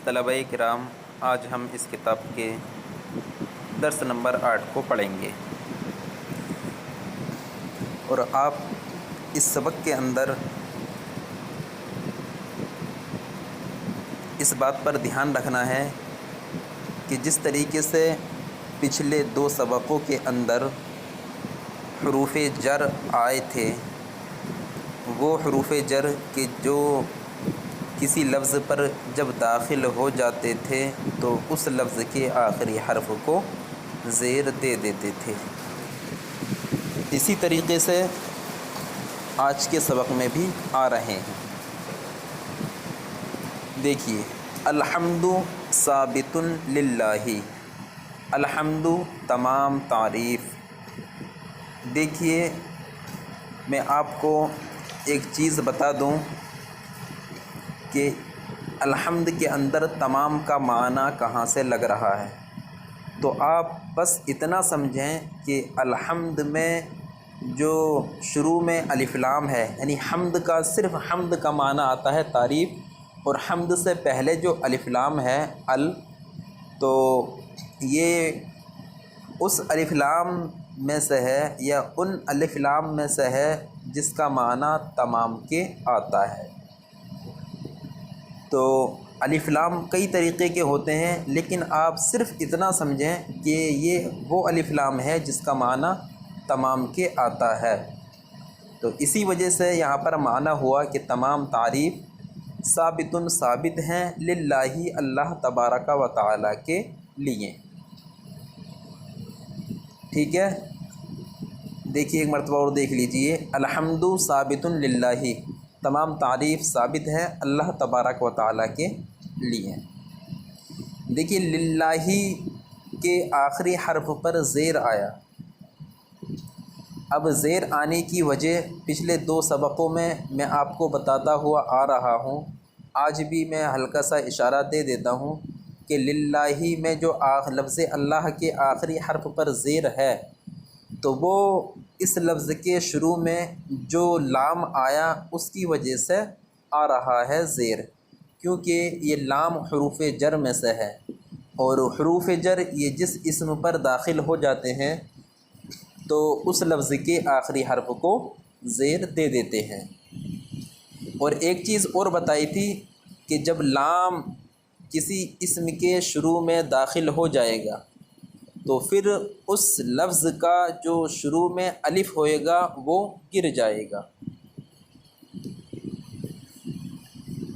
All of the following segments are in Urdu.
طلبہ کرام، آج ہم اس کتاب کے درس نمبر 8 کو پڑھیں گے، اور آپ اس سبق کے اندر اس بات پر دھیان رکھنا ہے کہ جس طریقے سے پچھلے 2 سبقوں کے اندر حروف جر آئے تھے، وہ حروف جر کہ جو کسی لفظ پر جب داخل ہو جاتے تھے تو اس لفظ کے آخری حرف کو زیر دے دیتے تھے، اسی طریقے سے آج کے سبق میں بھی آ رہے ہیں۔ دیکھیے، الحمد ثابت للہ، الحمد تمام تعریف۔ دیکھیے، میں آپ کو ایک چیز بتا دوں کہ الحمد کے اندر تمام کا معنی کہاں سے لگ رہا ہے، تو آپ بس اتنا سمجھیں کہ الحمد میں جو شروع میں الف لام ہے، یعنی حمد کا صرف حمد کا معنی آتا ہے تعریف، اور حمد سے پہلے جو الف لام ہے تو یہ اس الف لام میں سے ہے یا ان الف لام میں سے ہے جس کا معنی تمام کے آتا ہے۔ تو الف لام کئی طریقے کے ہوتے ہیں، لیکن آپ صرف اتنا سمجھیں کہ یہ وہ الف لام ہے جس کا معنی تمام کے آتا ہے۔ تو اسی وجہ سے یہاں پر معنی ہوا کہ تمام تعریف ثابت ہیں للہ، اللہ تبارک و تعالی کے لیے۔ ٹھیک ہے، دیکھیے ایک مرتبہ اور دیکھ لیجئے، الحمد ثابت للہ، تمام تعریف ثابت ہے اللہ تبارک و تعالی کے لیے۔ دیکھیے، للہ کے آخری حرف پر زیر آیا۔ اب زیر آنے کی وجہ پچھلے 2 سبقوں میں آپ کو بتاتا ہوا آ رہا ہوں، آج بھی میں ہلکا سا اشارہ دے دیتا ہوں کہ للہ میں جو لفظ اللہ کے آخری حرف پر زیر ہے، تو وہ اس لفظ کے شروع میں جو لام آیا اس کی وجہ سے آ رہا ہے زیر، کیونکہ یہ لام حروف جر میں سے ہے، اور حروف جر یہ جس اسم پر داخل ہو جاتے ہیں تو اس لفظ کے آخری حرف کو زیر دے دیتے ہیں۔ اور ایک چیز اور بتائی تھی کہ جب لام کسی اسم کے شروع میں داخل ہو جائے گا تو پھر اس لفظ کا جو شروع میں الف ہوئے گا وہ گر جائے گا۔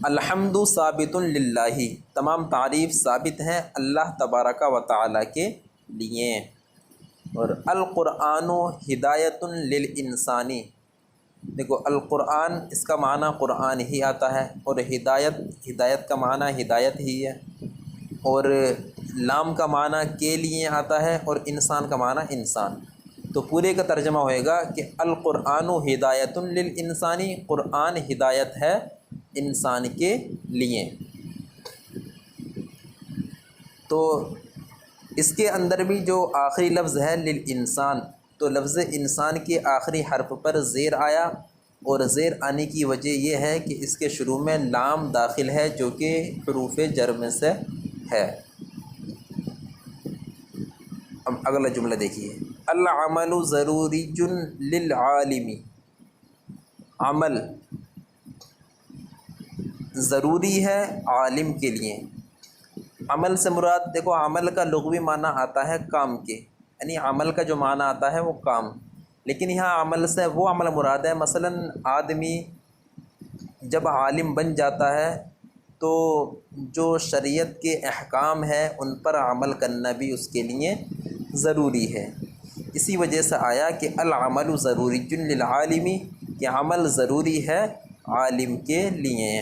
الحمد ثابت للہ، تمام تعریف ثابت ہیں اللہ تبارک و تعالی کے لیے۔ اور القرآن ہدایت للانسانی، دیکھو القرآن اس کا معنی قرآن ہی آتا ہے، اور ہدایت کا معنی ہدایت ہی ہے، اور لام کا معنی کے لیے آتا ہے، اور انسان کا معنی انسان۔ تو پورے کا ترجمہ ہوئے گا کہ القرآن ہدایت للانسانی، قرآن ہدایت ہے انسان کے لیے۔ تو اس کے اندر بھی جو آخری لفظ ہے للانسان، تو لفظ انسان کے آخری حرف پر زیر آیا، اور زیر آنے کی وجہ یہ ہے کہ اس کے شروع میں لام داخل ہے جو کہ حروف جر میں سے ہے۔ اب اگلا جملہ دیکھیے، العمل ضروری للعالم، عمل ضروری ہے عالم کے لیے۔ عمل سے مراد، دیکھو عمل کا لغوی معنی آتا ہے کام کے، یعنی عمل کا جو معنی آتا ہے وہ کام، لیکن یہاں عمل سے وہ عمل مراد ہے، مثلا آدمی جب عالم بن جاتا ہے تو جو شریعت کے احکام ہے ان پر عمل کرنا بھی اس کے لیے ضروری ہے۔ اسی وجہ سے آیا کہ العمل ضروری للعالم، کہ عمل ضروری ہے عالم کے لیے۔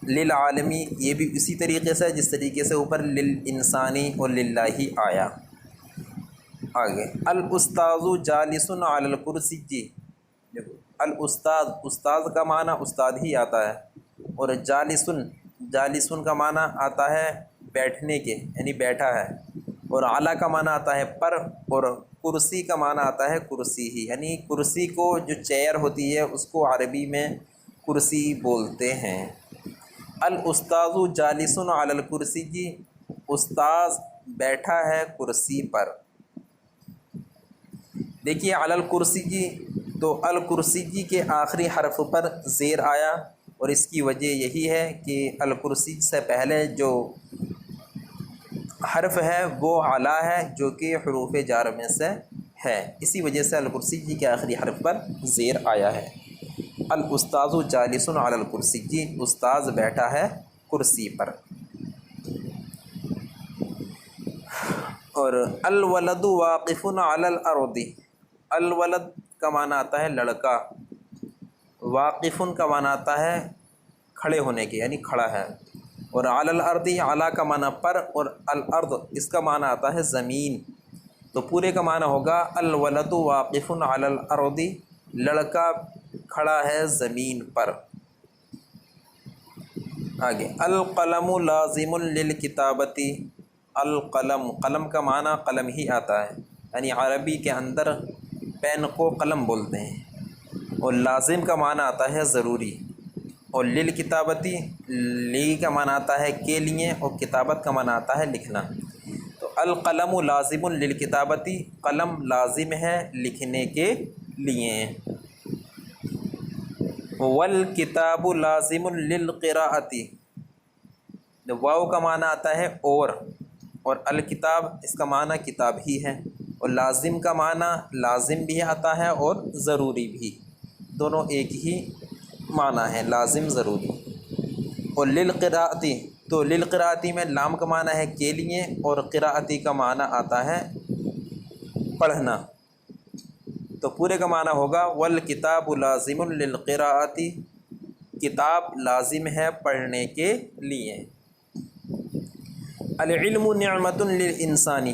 للعالمی یہ بھی اسی طریقے سے جس طریقے سے اوپر للانسانی اور للہ آیا۔ آگے، الاستاذ جالس علی الکرسی، دیکھو الاستاذ، استاذ کا معنی استاد ہی آتا ہے، اور جالسن کا معنی آتا ہے بیٹھنے کے، یعنی بیٹھا ہے، اور اعلیٰ کا معنی آتا ہے پر، اور کرسی کا معنی آتا ہے کرسی ہی، یعنی کرسی کو جو چیئر ہوتی ہے اس کو عربی میں کرسی بولتے ہیں۔ الاستاذ جالس علی الکرسی جی، استاذ بیٹھا ہے کرسی پر۔ دیکھیے علی الکرسی جی، تو الکرسی جی کے آخری حرف پر زیر آیا، اور اس کی وجہ یہی ہے کہ الکرسی سے پہلے جو حرف ہے وہ علی ہے، جو کہ حروف جار میں سے ہے، اسی وجہ سے الکرسی جی کے آخری حرف پر زیر آیا ہے۔ الاستاذ جالس علی الکرسی جی، استاذ بیٹھا ہے کرسی پر۔ اور الولد واقف علی الارض، الولد کا معنی آتا ہے لڑکا، واقف کا معنی آتا ہے کھڑے ہونے کے، یعنی کھڑا ہے، اور علی الارض، علی کا معنی پر، اور الارض اس کا معنی آتا ہے زمین، تو پورے کا معنی ہوگا الولد واقف علی الارض، لڑکا کھڑا ہے زمین پر۔ آگے القلم لازم للکتابتی، القلم، قلم کا معنی قلم ہی آتا ہے، یعنی عربی کے اندر پین کو قلم بولتے ہیں، اور لازم کا معنی آتا ہے ضروری، اور للکتابتی، لی کا معنی آتا ہے کے لیے، اور کتابت کا معنی آتا ہے لکھنا، تو القلم لازم للکتابتی، قلم لازم ہے لکھنے کے لیے۔ والکتاب لازم للقراءتی، واو کا معنی آتا ہے اور الکتاب اس کا معنی کتاب ہی ہے، اور لازم کا معنی لازم بھی آتا ہے اور ضروری بھی، دونوں ایک ہی معنی ہے، لازم ضروری۔ اور للقراءتی، تو للقراءتی میں لام کا معنی ہے کے لیے، اور قراءتی کا معنی آتا ہے پڑھنا، تو پورے کا معنی ہوگا والکتاب لازم للقراءتی، کتاب لازم ہے پڑھنے کے لیے۔ العلم نعمت للانسانی،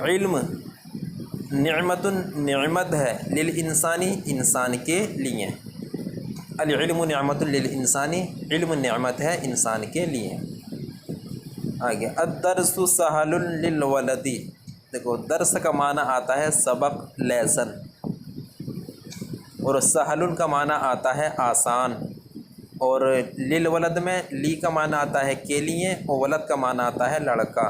علم نعمت، نعمت ہے، للانسانی انسان کے لیے، العلم نعمت للانسانی، علم نعمت ہے انسان کے لیے۔ آگے الدرس سہل للولد، دیکھو درس کا معنی آتا ہے سبق، لیسن، اور سہل کا معنی آتا ہے آسان، اور للولد میں لی کا معنی آتا ہے کے لیے، اور ولد کا معنی آتا ہے لڑکا،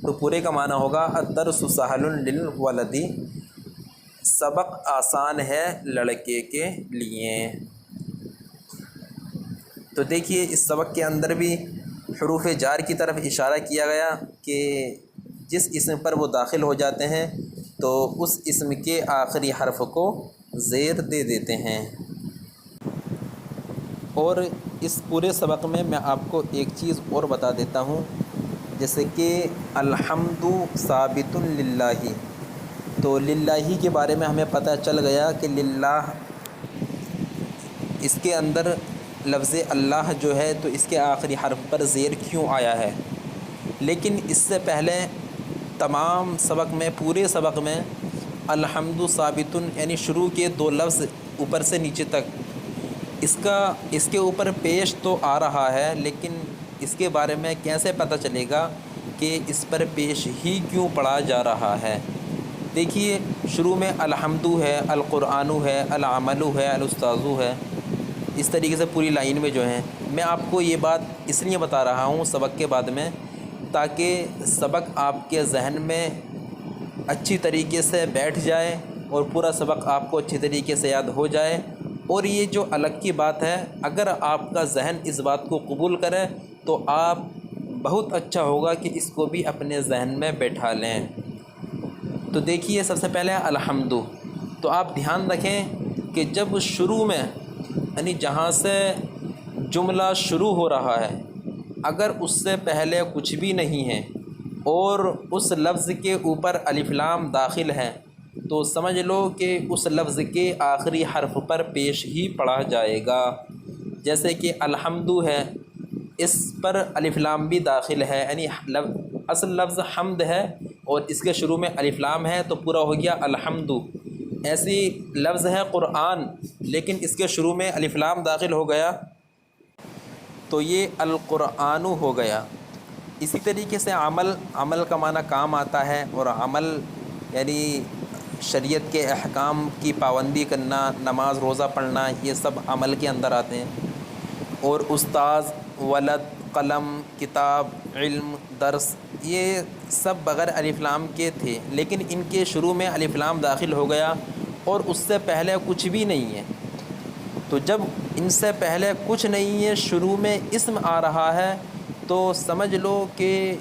تو پورے کا معنی ہوگا الدرس سہل للولد، سبق آسان ہے لڑکے کے لیے۔ تو دیکھیے اس سبق کے اندر بھی حروف جار کی طرف اشارہ کیا گیا کہ جس اسم پر وہ داخل ہو جاتے ہیں تو اس اسم کے آخری حرف کو زیر دے دیتے ہیں۔ اور اس پورے سبق میں آپ کو ایک چیز اور بتا دیتا ہوں، جیسے کہ الحمد ثابت للہ، تو للہ کے بارے میں ہمیں پتہ چل گیا کہ للہ اس کے اندر لفظ اللہ جو ہے تو اس کے آخری حرف پر زیر کیوں آیا ہے، لیکن اس سے پہلے تمام سبق میں، پورے سبق میں الحمد ثابت، یعنی شروع کے دو لفظ اوپر سے نیچے تک اس کے اوپر پیش تو آ رہا ہے، لیکن اس کے بارے میں کیسے پتہ چلے گا کہ اس پر پیش ہی کیوں پڑھا جا رہا ہے۔ دیکھیے شروع میں الحمد ہے، القرآن ہے، العمل ہے، الاستاذ ہے، اس طریقے سے پوری لائن میں جو ہیں، میں آپ کو یہ بات اس لیے بتا رہا ہوں سبق کے بعد میں، تاکہ سبق آپ کے ذہن میں اچھی طریقے سے بیٹھ جائے اور پورا سبق آپ کو اچھی طریقے سے یاد ہو جائے۔ اور یہ جو الگ کی بات ہے، اگر آپ کا ذہن اس بات کو قبول کرے تو آپ بہت اچھا ہوگا کہ اس کو بھی اپنے ذہن میں بیٹھا لیں۔ تو دیکھیے سب سے پہلے الحمد، تو آپ دھیان رکھیں کہ جب شروع میں، یعنی جہاں سے جملہ شروع ہو رہا ہے، اگر اس سے پہلے کچھ بھی نہیں ہے اور اس لفظ کے اوپر الف لام داخل ہے تو سمجھ لو کہ اس لفظ کے آخری حرف پر پیش ہی پڑھا جائے گا۔ جیسے کہ الحمد ہے، اس پر الف لام بھی داخل ہے، یعنی اصل لفظ حمد ہے اور اس کے شروع میں الف لام ہے تو پورا ہو گیا الحمد۔ ایسی لفظ ہے قرآن، لیکن اس کے شروع میں الف لام داخل ہو گیا تو یہ القرآن ہو گیا۔ اسی طریقے سے عمل کا معنی کام آتا ہے، اور عمل یعنی شریعت کے احکام کی پابندی کرنا، نماز روزہ پڑھنا، یہ سب عمل کے اندر آتے ہیں۔ اور استاذ، ولد، قلم، کتاب، علم، درس، یہ سب بغیر الف لام کے تھے، لیکن ان کے شروع میں الف لام داخل ہو گیا اور اس سے پہلے کچھ بھی نہیں ہے۔ تو جب ان سے پہلے کچھ نہیں ہے، شروع میں اسم آ رہا ہے، تو سمجھ لو کہ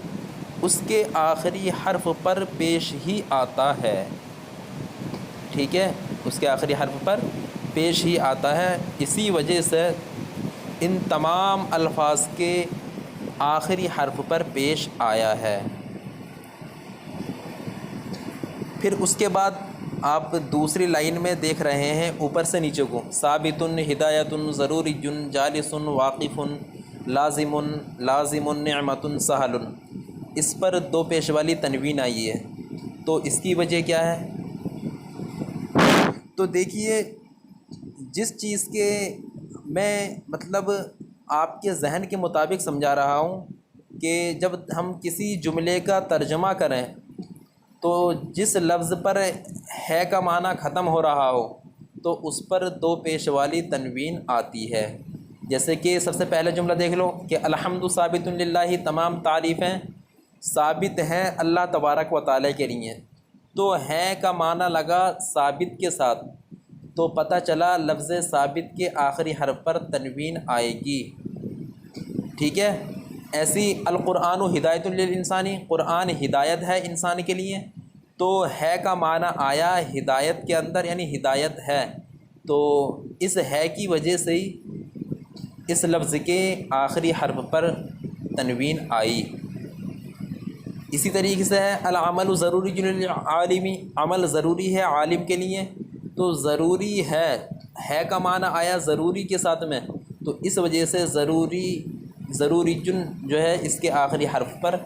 اس کے آخری حرف پر پیش ہی آتا ہے، ٹھیک ہے، اس کے آخری حرف پر پیش ہی آتا ہے۔ اسی وجہ سے ان تمام الفاظ کے آخری حرف پر پیش آیا ہے۔ پھر اس کے بعد آپ دوسری لائن میں دیکھ رہے ہیں اوپر سے نیچے کو، ثابت، ہدایت، ضروری، جالس، واقف، لازم، لازم، نعمت، سہل، اس پر دو پیش والی تنوین آئی ہے، تو اس کی وجہ کیا ہے؟ تو دیکھیے، جس چیز کے میں مطلب آپ کے ذہن کے مطابق سمجھا رہا ہوں کہ جب ہم کسی جملے کا ترجمہ کریں تو جس لفظ پر ہے کا معنی ختم ہو رہا ہو تو اس پر دو پیش والی تنوین آتی ہے۔ جیسے کہ سب سے پہلے جملہ دیکھ لو کہ الحمد ثابت للہ، تمام تعریفیں ثابت ہیں اللہ تبارک و تعالیٰ کے لیے، تو ہے کا معنی لگا ثابت کے ساتھ، تو پتہ چلا لفظ ثابت کے آخری حرف پر تنوین آئے گی، ٹھیک ہے۔ ایسی القرآن ہدایت للانسانی، قرآن ہدایت ہے انسان کے لیے، تو ہے کا معنی آیا ہدایت کے اندر، یعنی ہدایت ہے، تو اس ہے کی وجہ سے ہی اس لفظ کے آخری حرف پر تنوین آئی۔ اسی طریقے سے ہے العمل ضروری للعالمی، عمل ضروری ہے عالم کے لیے، تو ضروری ہے کا معنی آیا ضروری کے ساتھ میں، تو اس وجہ سے ضروری جو ہے اس کے آخری حرف پر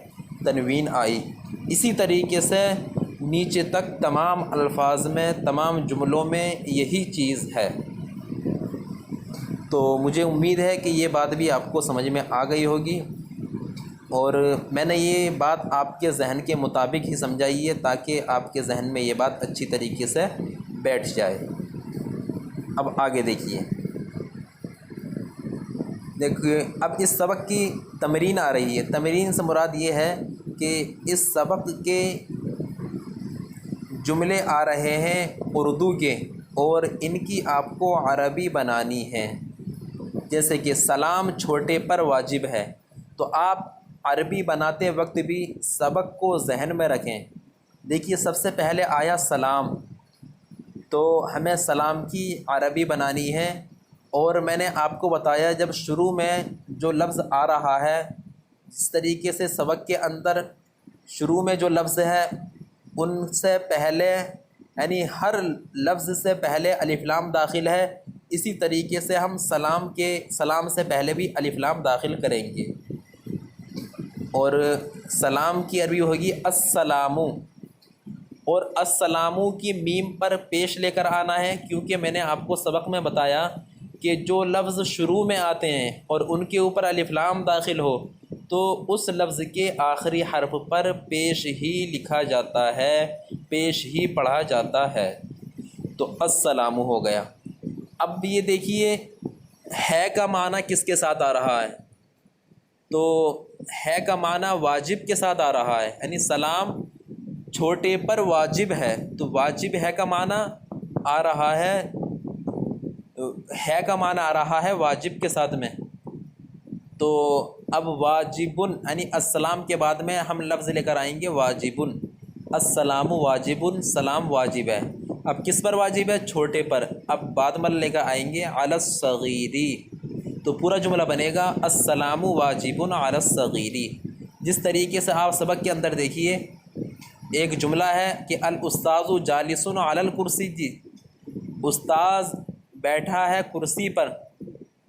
تنوین آئی۔ اسی طریقے سے نیچے تک تمام الفاظ میں، تمام جملوں میں یہی چیز ہے۔ تو مجھے امید ہے کہ یہ بات بھی آپ کو سمجھ میں آ گئی ہوگی، اور میں نے یہ بات آپ کے ذہن کے مطابق ہی سمجھائی ہے تاکہ آپ کے ذہن میں یہ بات اچھی طریقے سے بیٹھ جائے۔ اب آگے دیکھیے اب اس سبق کی تمرین آ رہی ہے۔ تمرین سے مراد یہ ہے کہ اس سبق کے جملے آ رہے ہیں اردو کے، اور ان کی آپ کو عربی بنانی ہے۔ جیسے کہ سلام چھوٹے پر واجب ہے، تو آپ عربی بناتے وقت بھی سبق کو ذہن میں رکھیں۔ دیکھیے سب سے پہلے آیا سلام، تو ہمیں سلام کی عربی بنانی ہے، اور میں نے آپ کو بتایا جب شروع میں جو لفظ آ رہا ہے، جس طریقے سے سبق کے اندر شروع میں جو لفظ ہے ان سے پہلے، یعنی ہر لفظ سے پہلے الف لام داخل ہے، اسی طریقے سے ہم سلام سے پہلے بھی الف لام داخل کریں گے، اور سلام کی عربی ہوگی السلام، اور السلام کی میم پر پیش لے کر آنا ہے، کیونکہ میں نے آپ کو سبق میں بتایا کہ جو لفظ شروع میں آتے ہیں اور ان کے اوپر الف لام داخل ہو تو اس لفظ کے آخری حرف پر پیش ہی لکھا جاتا ہے، پیش ہی پڑھا جاتا ہے، تو السلام ہو گیا۔ اب یہ دیکھیے ہے کا معنی کس کے ساتھ آ رہا ہے، تو ہے کا معنی واجب کے ساتھ آ رہا ہے، یعنی سلام چھوٹے پر واجب ہے، تو واجب ہے کا معنی آ رہا ہے واجب کے ساتھ میں، تو اب واجبن یعنی السلام کے بعد میں ہم لفظ لے کر آئیں گے واجبن، السلام واجبن، سلام واجب ہے، اب کس پر واجب ہے؟ چھوٹے پر، اب بعد میں لے کر آئیں گے علی الصغیری، تو پورا جملہ بنے گا السلام واجبن علی الصغیری۔ جس طریقے سے آپ سبق کے اندر دیکھیے ایک جملہ ہے کہ الاستاذ جالس علی الکرسی، جی استاذ بیٹھا ہے کرسی پر،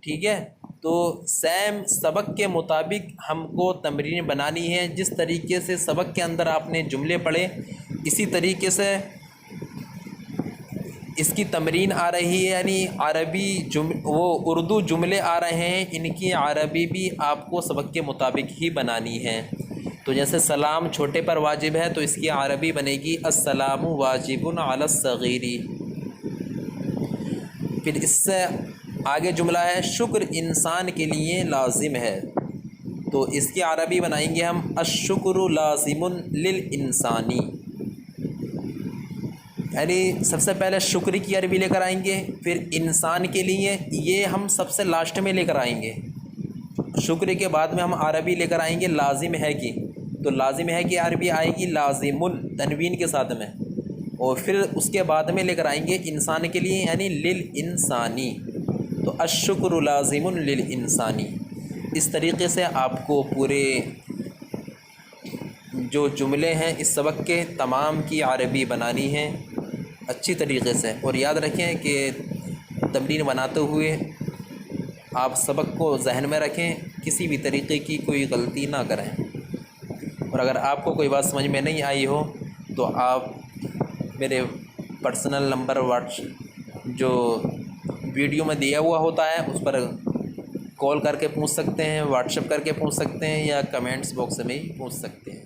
ٹھیک ہے، تو سیم سبق کے مطابق ہم کو تمرین بنانی ہے، جس طریقے سے سبق کے اندر آپ نے جملے پڑھے اسی طریقے سے اس کی تمرین آ رہی ہے، یعنی عربی اردو جملے آ رہے ہیں، ان کی عربی بھی آپ کو سبق کے مطابق ہی بنانی ہے۔ تو جیسے سلام چھوٹے پر واجب ہے تو اس کی عربی بنے گی السلام واجب علی الصغیری۔ پھر اس سے آگے جملہ ہے شکر انسان کے لیے لازم ہے، تو اس کی عربی بنائیں گے ہم الشکر لازم للانسانی، یعنی سب سے پہلے شکر کی عربی لے کر آئیں گے، پھر انسان کے لیے یہ ہم سب سے لاسٹ میں لے کر آئیں گے، شکر کے بعد میں ہم عربی لے کر آئیں گے لازم ہے کی، تو لازم ہے کی عربی آئے گی لازم تنوین کے ساتھ میں، اور پھر اس کے بعد میں لے کر آئیں گے انسان کے لیے یعنی للانسانی، تو الشکر لازم للانسانی۔ اس طریقے سے آپ کو پورے جو جملے ہیں اس سبق کے تمام کی عربی بنانی ہے اچھی طریقے سے، اور یاد رکھیں کہ تمرین بناتے ہوئے آپ سبق کو ذہن میں رکھیں، کسی بھی طریقے کی کوئی غلطی نہ کریں، اور اگر آپ کو کوئی بات سمجھ میں نہیں آئی ہو تو آپ میرے پرسنل نمبر جو ویڈیو میں دیا ہوا ہوتا ہے اس پر کال کر کے پوچھ سکتے ہیں، واٹس ایپ کر کے پوچھ سکتے ہیں، یا کمنٹس باکس میں ہی پوچھ سکتے ہیں۔